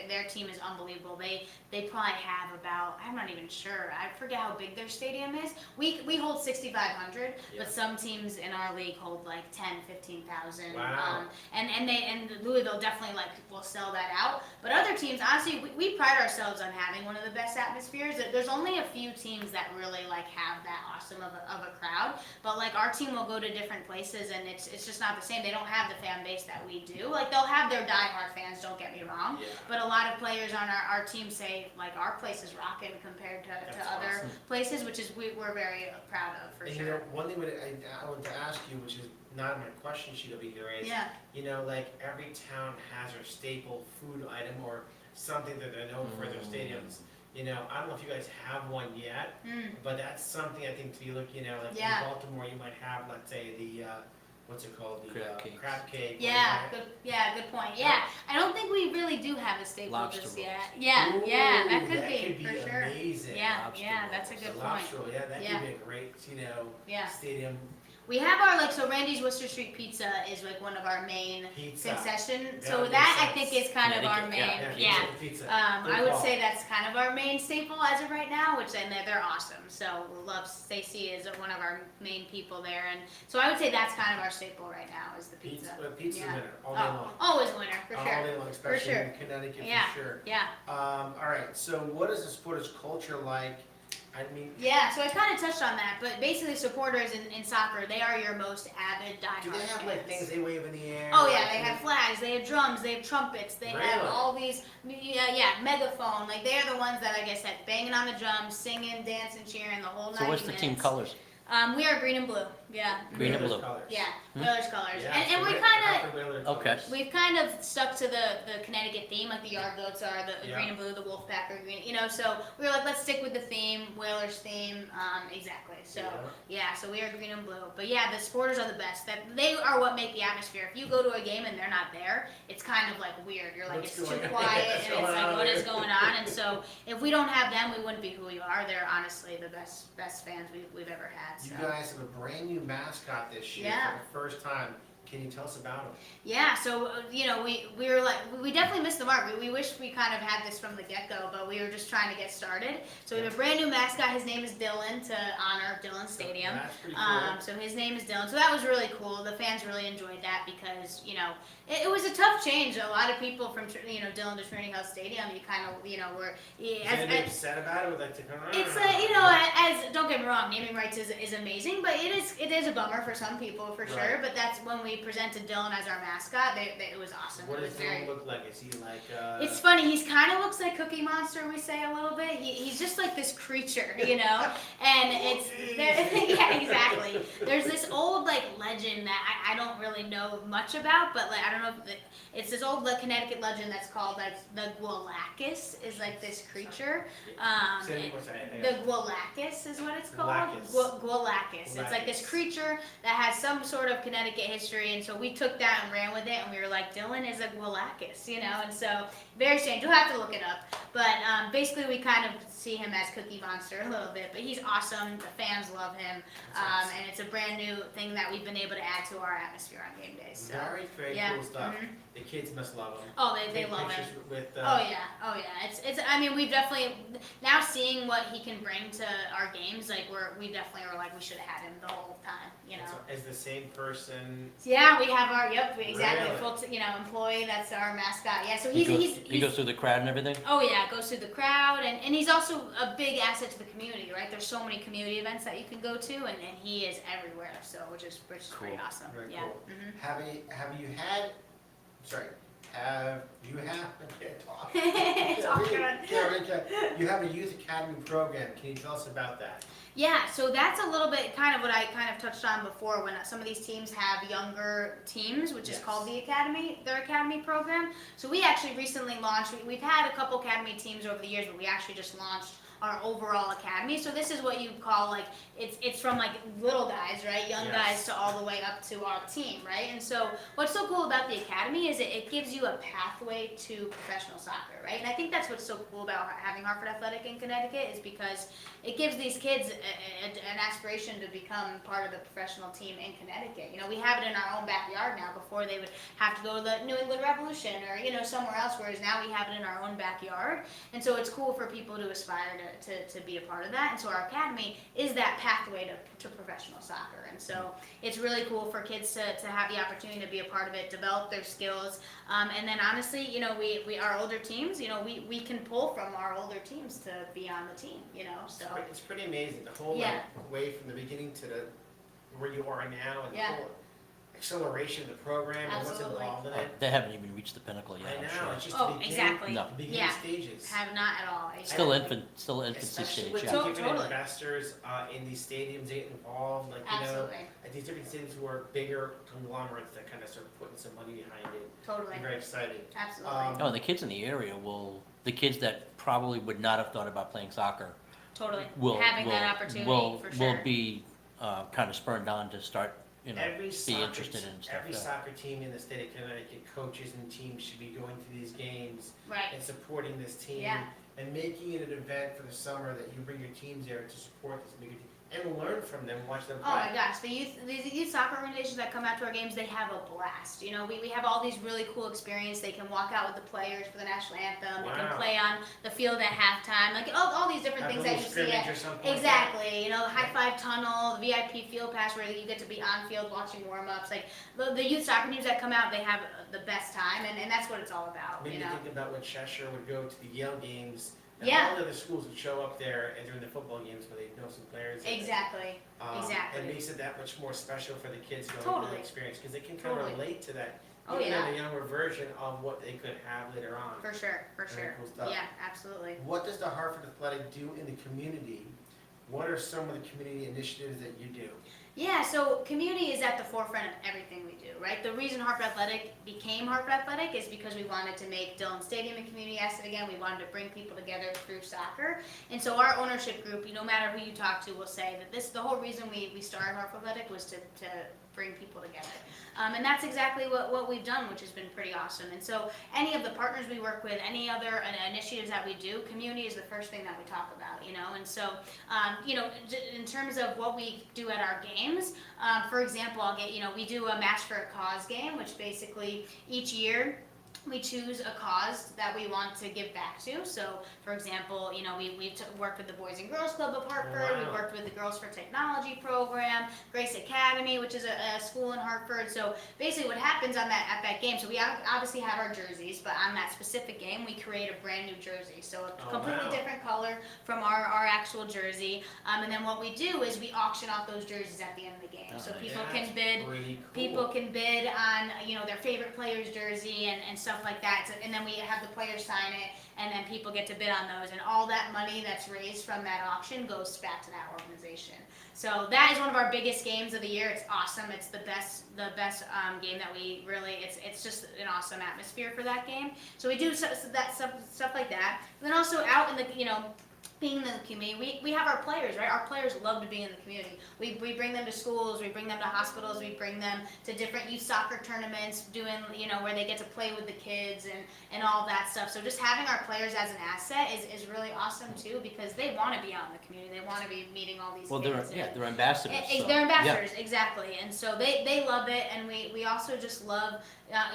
B: their team is unbelievable. They probably have about, I'm not even sure, I forget how big their stadium is. We hold 6,500,
A: Yeah.
B: but some teams in our league hold like 10, 15,000.
A: Wow.
B: And Louisville definitely like will sell that out. But other teams, honestly, we pride ourselves on having one of the best atmospheres. There's only a few teams that really like have that awesome of a crowd, but like our team will go to different places and it's just not the same. They don't have the fan base that we do. Like they'll have their diehard fans, don't get me wrong,
A: Yeah.
B: but a lot of players on our team say like our place is rocking compared to
A: That's
B: other
A: awesome.
B: places, which is we're very proud of for
A: And
B: sure.
A: one thing I want to ask you, which is not on my question sheet over here, is
B: Yeah.
A: like every town has their staple food item or something that they're known for their stadiums. I don't know if you guys have one yet, but that's something I think to be looking at. Like
B: Yeah.
A: in Baltimore, you might have, let's say, the what's it called, the
C: Crab cakes.
A: crab cake. or
B: Yeah,
A: you
B: good point. Yeah, I don't think we really do have a staple
C: Lobster
B: just
C: rolls.
B: yet.
A: might-
B: Yeah,
A: Ooh,
B: that could
A: that
B: be
A: could be
B: for sure.
A: amazing.
B: Yeah,
C: Lobster
B: yeah, that's a
C: rolls.
B: good
A: The
B: point.
A: lobster roll, yeah, that
B: Yeah.
A: could be a great,
B: Yeah.
A: stadium
B: We have our so Randy's Worcester Street Pizza is like one of our main
A: pizza.
B: concession.
A: That
B: So
A: makes
B: that I
A: sense.
B: think is kind of our
C: Connecticut,
B: main.
C: yeah,
A: Pizza.
B: I
A: Good
B: would
A: call.
B: say that's kind of our main staple as of right now, which and they're awesome. So we love Stacy is one of our main people there, and so I would say that's kind of our staple right now is the pizza.
A: Pizza
B: Yeah.
A: winner all day long.
B: Always winner for
A: All
B: sure.
A: day long, especially
B: sure.
A: in Connecticut,
B: Yeah.
A: for sure.
B: Yeah.
A: All right, so what is the supporters culture like? I mean,
B: Yeah, so I kind of touched on that, but basically supporters in soccer, they are your most avid diehard
A: do they have like
B: fans.
A: things they wave in the air?
B: Oh yeah, they have flags, they have drums, they have trumpets, they have
A: Really?
B: all these, megaphone, like they're the ones that, like I said, banging on the drums, singing, dancing, cheering the whole 90
C: So what's the team
B: minutes.
C: colors?
B: We are green and blue, yeah.
C: Green and
A: Whalers
C: blue.
A: colors.
B: Yeah,
C: Hmm?
B: Whalers colors.
A: Yeah,
B: And we
A: so
B: kind of,
A: after Whalers
C: Okay.
A: colors.
B: we've kind of stuck to the Connecticut theme, like the yard goats are the
A: Yeah.
B: green and blue, the wolf pack are green, so we were like, let's stick with the theme, Whalers theme, exactly. So yeah, so we are green and blue. But yeah, the supporters are the best. That they are what make the atmosphere. If you go to a game and they're not there, it's kind of like weird. You're like,
A: What's
B: it's too
A: going on?
B: quiet,
A: What's
B: and it's
A: going
B: like,
A: on
B: what is
A: here?
B: going on? And so if we don't have them, we wouldn't be who we are. They're honestly the best fans we've ever had.
A: You
B: So.
A: guys have a brand new mascot this year
B: Yeah.
A: for the first time. Can you tell us about him?
B: Yeah, so we were like we definitely missed the mark. We wish we kind of had this from the get go, but we were just trying to get started. So we have a brand new mascot. His name is Dylan to honor Dylan Stadium.
A: That's pretty cool.
B: So his name is Dylan. So that was really cool. The fans really enjoyed that because it was a tough change. A lot of people from Dylan to Trinity House Stadium. You kind of were.
A: Is anybody upset about it? Would like to come around?
B: It's as don't get me wrong, naming rights is amazing, but it is a bummer for some people for sure.
A: Right.
B: But that's when we presented Dylan as our mascot, it was awesome.
A: What
B: It
A: does
B: was very.
A: Dylan look like? Is he like?
B: It's funny. He's kind of looks like Cookie Monster. We say a little bit. He's just like this creature, you know. And it's yeah, exactly. There's this old like legend that I don't really know much about, but like I don't know if it's this old Connecticut legend that's called like the Gwalacus is like this creature.
A: Say it one more time.
B: The Gwalacus is what it's called.
A: Gwalacus.
B: Gwalacus. It's like this creature that has some sort of Connecticut history, and so we took that and ran with it, and we were like, Dylan is a Gwalacus, you know, and so very strange. You'll have to look it up, but basically we kind of see him as Cookie Monster a little bit, but he's awesome. The fans love him, and it's a brand new thing that we've been able to add to our atmosphere on game days. So.
A: Very
B: yeah.
A: cool stuff.
B: Mhm.
A: The kids must love him.
B: Oh, they
A: Take
B: love
A: pictures
B: it.
A: With,
B: Oh yeah. It's. I mean, we've definitely now seeing what he can bring to our games. Like we definitely were like we should have had him the whole time. You know.
A: As the same person.
B: Yeah, we have our exactly
A: Really?
B: full employee. That's our mascot. Yeah, so
C: He goes through the crowd and everything?
B: Oh yeah, goes through the crowd, and he's also a big asset to the community, right? There's so many community events that you can go to, and he is everywhere. So which is pretty awesome.
A: Very
B: yeah.
A: cool.
B: Mhm.
A: Have you had? Sorry. Have you had? I can't talk.
B: It's all good.
A: You have a youth academy program. Can you tell us about that?
B: Yeah, so that's a little bit kind of what I kind of touched on before when some of these teams have younger teams, which is
A: Yes.
B: called their academy program. So we actually recently launched, we've had a couple academy teams over the years, but we actually just launched our overall academy. So this is what you call like, it's from like little guys, right? Young
A: Yes.
B: guys to all the way up to our team, right? And so what's so cool about the academy is it gives you a pathway to professional soccer, right? And I think that's what's so cool about having Hartford Athletic in Connecticut is because it gives these kids an aspiration to become part of the professional team in Connecticut. You know, we have it in our own backyard now. Before they would have to go to the New England Revolution or, you know, somewhere else, whereas now we have it in our own backyard. And so it's cool for people to aspire to be a part of that. And so our academy is that pathway to professional soccer. And so it's really cool for kids to have the opportunity to be a part of it, develop their skills. And then honestly, you know, we our older teams, you know, we can pull from our older teams to be on the team, you know, so.
A: It's pretty amazing. The whole
B: Yeah.
A: way from the beginning to where you are now and
B: Yeah.
A: the whole acceleration of the program and what's
B: Absolutely.
A: involved in it.
C: They haven't even reached the pinnacle yet,
A: I
C: I'm
A: know,
C: sure.
A: it's just
B: Oh,
A: the beginning,
B: exactly.
C: No.
A: the beginning
B: Yeah.
A: stages.
B: Have not at all.
C: Still infancy
A: Especially
C: stage,
A: with
C: yeah.
A: giving
B: Totally.
A: investors in these stadiums get involved, like, you know,
B: Absolutely.
A: at these different stadiums who are bigger conglomerates that kind of start putting some money behind it.
B: Totally.
A: Very exciting.
B: Absolutely.
C: Oh, the kids in the area the kids that probably would not have thought about playing soccer
B: Totally.
C: will
B: Having that opportunity for sure.
C: will be kind of spurned on to start, you know,
A: Every
C: be
A: soccer,
C: interested in stuff.
A: every
C: yeah.
A: soccer team in the state of Connecticut, coaches and teams should be going to these games
B: Right.
A: and supporting this team
B: Yeah.
A: and making it an event for the summer that you bring your teams there to support this big team and learn from them, watch them play.
B: Oh my gosh, these youth soccer organizations that come out to our games, they have a blast. You know, we have all these really cool experiences. They can walk out with the players for the national anthem. They
A: Wow.
B: can play on the field at halftime. Like all these different
A: Have
B: things
A: a
B: that
A: little
B: you see
A: scrimmage
B: at
A: or something like
B: exactly. You know, high five tunnel, the VIP field pass where you get to be on field watching warm ups. Like the youth soccer teams that come out, they have the best time, and that's what it's all about.
A: Maybe
B: You know.
A: think about when Cheshire would go to the Yale games. And
B: Yeah.
A: all the other schools would show up there and during the football games where they know some players.
B: Exactly. Exactly.
A: It makes it that much more special for the kids going
B: Totally.
A: through the experience because they can kind of
B: Totally.
A: relate to that.
B: Oh,
A: even
B: yeah.
A: in a younger version of what they could have later on.
B: For sure. For
A: Very
B: sure.
A: cool stuff.
B: Yeah. Absolutely.
A: What does the Hartford Athletic do in the community? What are some of the community initiatives that you do?
B: Yeah, so community is at the forefront of everything we do, right? The reason Hartford Athletic became Hartford Athletic is because we wanted to make Dillon Stadium a community asset again. We wanted to bring people together through soccer. And so our ownership group, no matter who you talk to, will say that the whole reason we started Hartford Athletic was to bring people together. And that's exactly what we've done, which has been pretty awesome. And so any of the partners we work with, any other initiatives that we do, community is the first thing that we talk about, you know. And so, you know, in terms of what we do at our games, for example, we do a Match for a Cause game, which basically each year we choose a cause that we want to give back to. So, for example, you know, we worked with the Boys and Girls Club of Hartford. We
A: Wow.
B: worked with the Girls for Technology program, Grace Academy, which is a school in Hartford. So basically, what happens on that at that game? So we obviously have our jerseys, but on that specific game, we create a brand new jersey. So a completely
A: wow.
B: different color from our actual jersey. And then what we do is we auction off those jerseys at the end of the game. So people
A: That's
B: can bid.
A: pretty cool.
B: People can bid on, you know, their favorite player's jersey and stuff like that. So, and then we have the players sign it, and then people get to bid on those. And all that money that's raised from that auction goes back to that organization. So that is one of our biggest games of the year. It's awesome. It's the best game that we really. It's just an awesome atmosphere for that game. So we do stuff like that. And then also out in the, you know, being in the community, we have our players, right? Our players love to be in the community. We bring them to schools, we bring them to hospitals, we bring them to different youth soccer tournaments, doing, you know, where they get to play with the kids and all that stuff. So just having our players as an asset is really awesome too, because they want to be out in the community. They want to be meeting all these kids.
C: They're ambassadors. So.
B: They're ambassadors, exactly. And so they love it, and we also just love,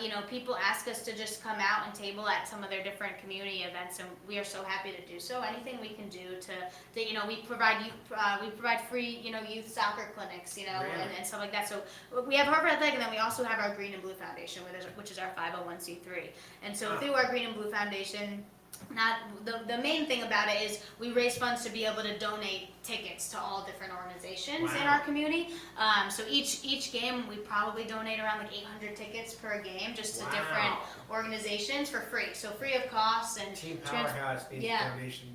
B: you know, people ask us to just come out and table at some of their different community events, and we are so happy to do so. Anything we can do to you know, we provide free, you know, youth soccer clinics, you know,
A: Really?
B: and stuff like that. So we have Harvard Athletic, and then we also have our Green and Blue Foundation, which is our 501c3. And so through our Green and Blue Foundation, the main thing about it is we raise funds to be able to donate tickets to all different organizations in our community. So each game we probably donate around like 800 tickets per game, just to different organizations for free. So free of cost and
A: Team Powerhouse needs
B: yeah.
A: donation.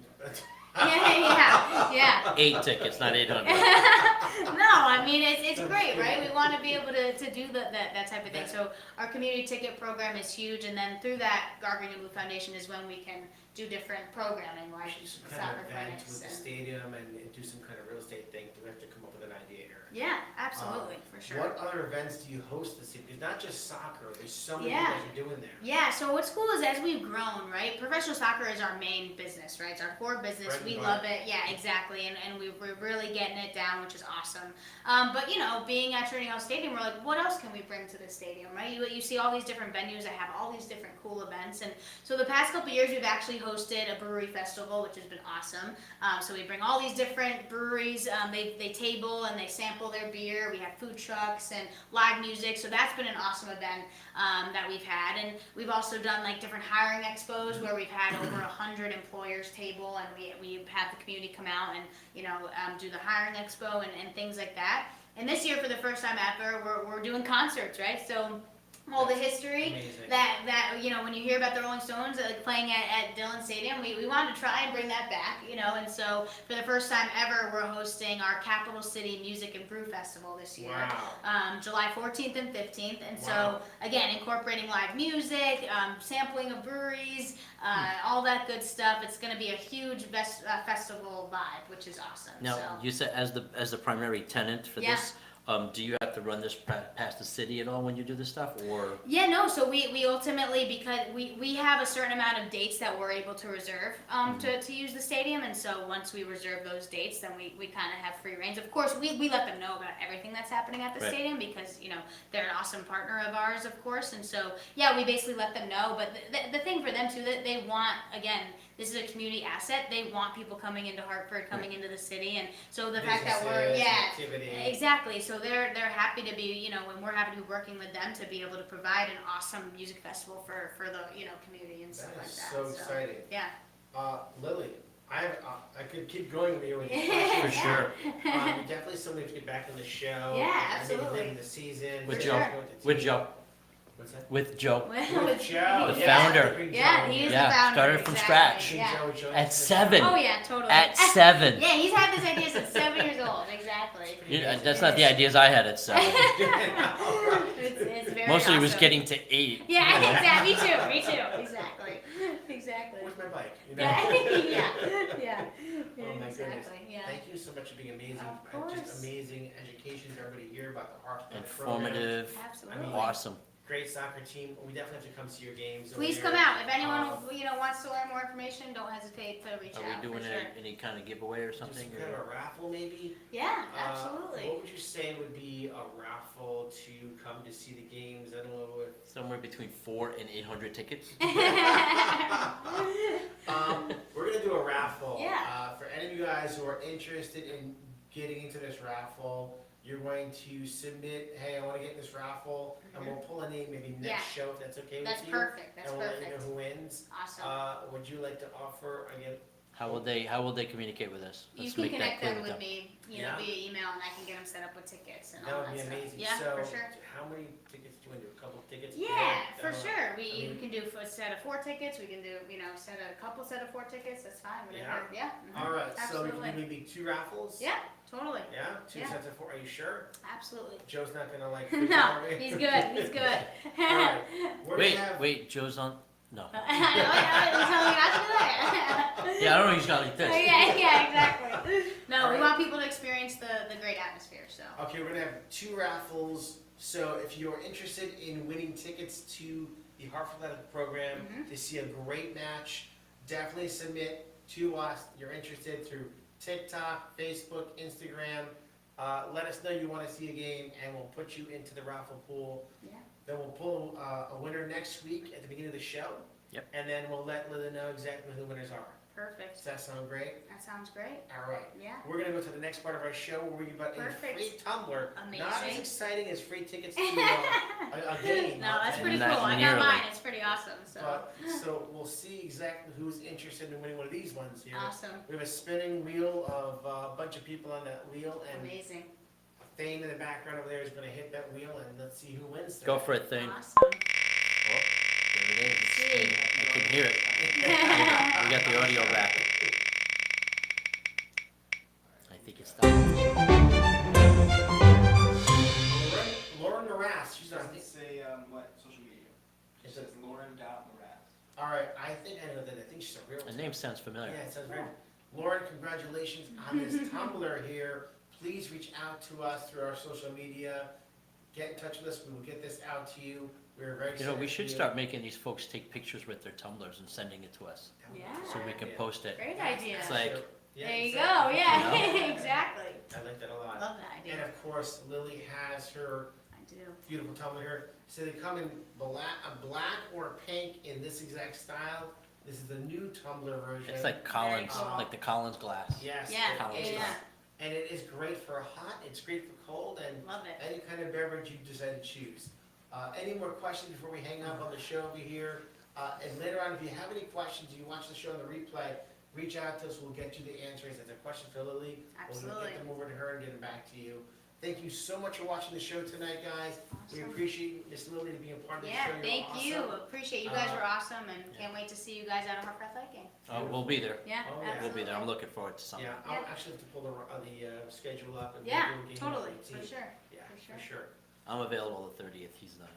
B: yeah.
C: 8 tickets, not 800.
B: No, I mean it's great, right? We want to be able to do that type of thing. So our community ticket program is huge, and then through that, our Green and Blue Foundation is when we can do different programming like
A: Some kind
B: soccer
A: of event
B: clinics.
A: with the
B: And,
A: stadium and do some kind of real estate thing. We have to come up with an idea here.
B: yeah, absolutely, for sure.
A: What other events do you host this year? Because not just soccer, there's so many
B: Yeah.
A: things you're doing there.
B: Yeah, so what's cool is as we've grown, right, professional soccer is our main business, right? It's our core business.
A: Bread and
B: We
A: butter.
B: love it. Yeah, exactly. And we're really getting it down, which is awesome. But, you know, being at Trinity House Stadium, we're like, what else can we bring to the stadium, right? You see all these different venues that have all these different cool events. And so the past couple of years, we've actually hosted a brewery festival, which has been awesome. So we bring all these different breweries. They table and they sample their beer. We have food trucks and live music. So that's been an awesome event that we've had. And we've also done like different hiring expos where we've had over 100 employers table, and we have the community come out and, you know, do the hiring expo and things like that. And this year, for the first time ever, we're doing concerts, right? So all the history
A: Amazing.
B: that you know, when you hear about the Rolling Stones like playing at Dillon Stadium, we wanted to try and bring that back, you know. And so for the first time ever, we're hosting our Capital City Music and Brew Festival this year.
A: Wow.
B: July 14th and 15th. And
A: Wow.
B: so again, incorporating live music, sampling of breweries, all that good stuff. It's going to be a huge festival vibe, which is awesome.
C: Now,
B: So.
C: you said as the primary tenant for
B: Yeah.
C: this, do you have to run this past the city at all when you do this stuff, or?
B: Yeah, no, so we ultimately, because we have a certain amount of dates that we're able to reserve to use the stadium, and so once we reserve those dates, then we kind of have free reigns. Of course, we let them know about everything that's happening at the
C: Right.
B: stadium, because, you know, they're an awesome partner of ours, of course, and so, yeah, we basically let them know. But the thing for them, too, that they want, again, this is a community asset. They want people coming into Hartford, coming into the city, and so the fact that we're,
A: Businesses,
B: yeah,
A: activity.
B: exactly. So they're happy to be, you know, and we're happy to be working with them to be able to provide an awesome music festival for the, you know, community and stuff
A: That
B: like
A: is
B: that.
A: so exciting.
B: Yeah.
A: Lily, I could keep going with you.
C: For
B: Yeah.
C: sure.
A: Definitely somebody to get back on the show.
B: Yeah,
A: Maybe
B: absolutely.
A: later in the season.
C: With
B: For
C: Joe.
B: sure.
C: With Joe.
A: What's that?
C: With Joe.
A: With Joe.
C: The
A: yeah.
C: founder.
A: Bring Joe
B: Yeah,
A: in
B: he
A: here.
B: is
C: Yeah,
B: the founder.
C: started from
B: exactly.
C: scratch.
A: Bring
B: Yeah.
A: Joe and Joe.
C: At 7.
B: Oh yeah, totally.
C: At 7.
B: Yeah, he's had this idea since 7 years old. Exactly.
C: That's not the ideas I had at 7.
B: It's very
C: Mostly it was
B: awesome.
C: getting to 8.
B: Yeah, exactly. Me too. Exactly. Exactly.
A: Where's my bike? You know?
B: Yeah.
A: Oh my goodness.
B: Exactly. Yeah.
A: Thank you so much for being amazing.
B: Of course.
A: Just amazing education for everybody here about the Hartford program.
C: Informative.
B: Absolutely.
C: Awesome.
A: great soccer team. We definitely have to come see your games. over
B: Please
A: there.
B: come out. If anyone
A: Um,
B: wants to learn more information, don't hesitate to reach
C: Are
B: out.
C: we doing
B: for sure.
C: any kind of giveaway or
A: Just
C: something?
A: kind of a raffle, maybe.
B: Yeah,
A: What
B: absolutely.
A: would you say would be a raffle to come to see the games? I don't know if
C: Somewhere between 400 and 800 tickets?
A: we're gonna do a raffle.
B: Yeah.
A: For any of you guys who are interested in getting into this raffle, you're going to submit, hey, I want to get in this raffle, and we'll pull a name maybe next
B: Yeah.
A: show if that's okay
B: That's
A: with you.
B: perfect. That's
A: And we'll let you know
B: perfect.
A: who wins.
B: Awesome.
A: Would you like to offer again?
C: How will they communicate with us?
B: You
C: Let's
B: can
C: make that
B: connect
C: clear
B: them
C: with
B: with me,
A: Yeah.
B: via email, and I can get them set up with tickets and
A: That
B: all
A: would
B: that
A: be
B: stuff.
A: amazing.
B: Yeah,
A: So,
B: for sure.
A: how many tickets do you want to do? A couple of tickets?
B: Yeah, for
A: Uh,
B: sure. We
A: I mean-
B: can do a set of 4 tickets. We can do, set a couple set of 4 tickets. That's fine. Whatever. Yeah. mhm.
A: All right, so we
B: Absolutely.
A: can do maybe 2 raffles?
B: Yeah, totally.
A: Yeah, 2
B: Yeah.
A: sets of 4. Are you sure?
B: Absolutely.
A: Joe's not gonna like freak
B: No,
A: out, right?
B: he's good. He's good.
A: All right, we're
C: them.
A: gonna have.
C: Wait, Joe's on? No.
B: I know, tell me not to do that.
C: Yeah, I don't know, he's got like this.
B: Yeah, exactly. No,
A: All
B: we
A: right.
B: want people to experience the great atmosphere. So.
A: Okay, we're gonna have 2 raffles. So if you're interested in winning tickets to the Hartford Athletic Program
B: Mhm.
A: to see a great match, definitely submit to us. You're interested through TikTok, Facebook, Instagram. Let us know you want to see a game, and we'll put you into the raffle pool.
B: Yeah.
A: Then we'll pull a winner next week at the beginning of the show.
C: Yep.
A: And then we'll let Lily know exactly who the winners are.
B: Perfect.
A: Does that sound great?
B: That sounds great.
A: All right.
B: Yeah.
A: We're gonna go to the next part of our show where we give out a
B: Perfect.
A: free tumbler. Not as
B: Amazing.
A: exciting as free tickets to a game.
B: No, that's pretty
C: Not
B: cool. I got
C: nearly.
B: mine. It's pretty awesome. So.
A: But, so we'll see exactly who's interested in winning one of these ones here.
B: Awesome.
A: We have a spinning wheel of a bunch of people on that wheel, and
B: Amazing.
A: Thane in the background over there is gonna hit that wheel, and let's see who wins.
C: Go
A: today.
C: for it, Thane.
B: Awesome.
C: Oh, there it is.
B: Sweet.
C: I can hear it. We got the audio back. I think it's done.
A: Lauren Naras, she's on.
D: Does it say, what, social media? It
A: Is
D: says
A: it-
D: Lauren.Moraz.
A: All right, I think I know that. I think she's a real.
C: The name sounds
A: Yeah,
C: familiar.
A: it sounds very. Lauren, congratulations on this tumbler here. Please reach out to us through our social media. Get in touch with us. We will get this out to you. We're very
C: You
A: excited.
C: know, we
A: for
C: should
A: you.
C: start making these folks take pictures with their tumblers and sending it to us,
B: Yeah.
C: so we can
A: Yeah.
C: post it.
B: Great idea.
C: It's like-
A: Yeah,
B: There you
A: exactly.
B: go. Yeah. exactly.
A: I like that a lot.
B: Love that
A: And
B: idea.
A: of course, Lily has her
B: I do.
A: beautiful tumbler here. So they come in a black or a pink in this exact style. This is the new tumbler version.
C: It's like Collins,
A: cool.
C: like the Collins glass.
A: Yes.
B: Yeah.
A: it
C: Collins
A: is.
B: Yeah.
A: And it is great for hot, it's great for cold, and
B: Love it.
A: any kind of beverage you decide to choose. Any more questions before we hang up on the show over here? And later on, if you have any questions, you watch the show on the replay, reach out to us, we'll get you the answers. If there's a question for Lily, we'll
B: Absolutely.
A: get them over to her and get them back to you. Thank you so much for watching the show tonight, guys. We
B: Awesome.
A: appreciate Miss Lily to be a part of the show.
B: Yeah,
A: You're
B: thank you.
A: awesome.
B: Appreciate you guys
A: Uh,
B: were awesome and can't wait to see you guys at a Hartford Athletic game.
C: We'll be there.
B: Yeah,
A: Oh, yeah.
B: absolutely.
C: We'll be there. I'm looking forward to something.
A: Yeah, I'll actually have to pull the schedule up and
B: Yeah,
A: we'll do a game
B: totally,
A: with the
B: for
A: team.
B: sure.
A: Yeah,
B: for
A: for
B: sure.
A: sure.
C: I'm available the 30th. He's not.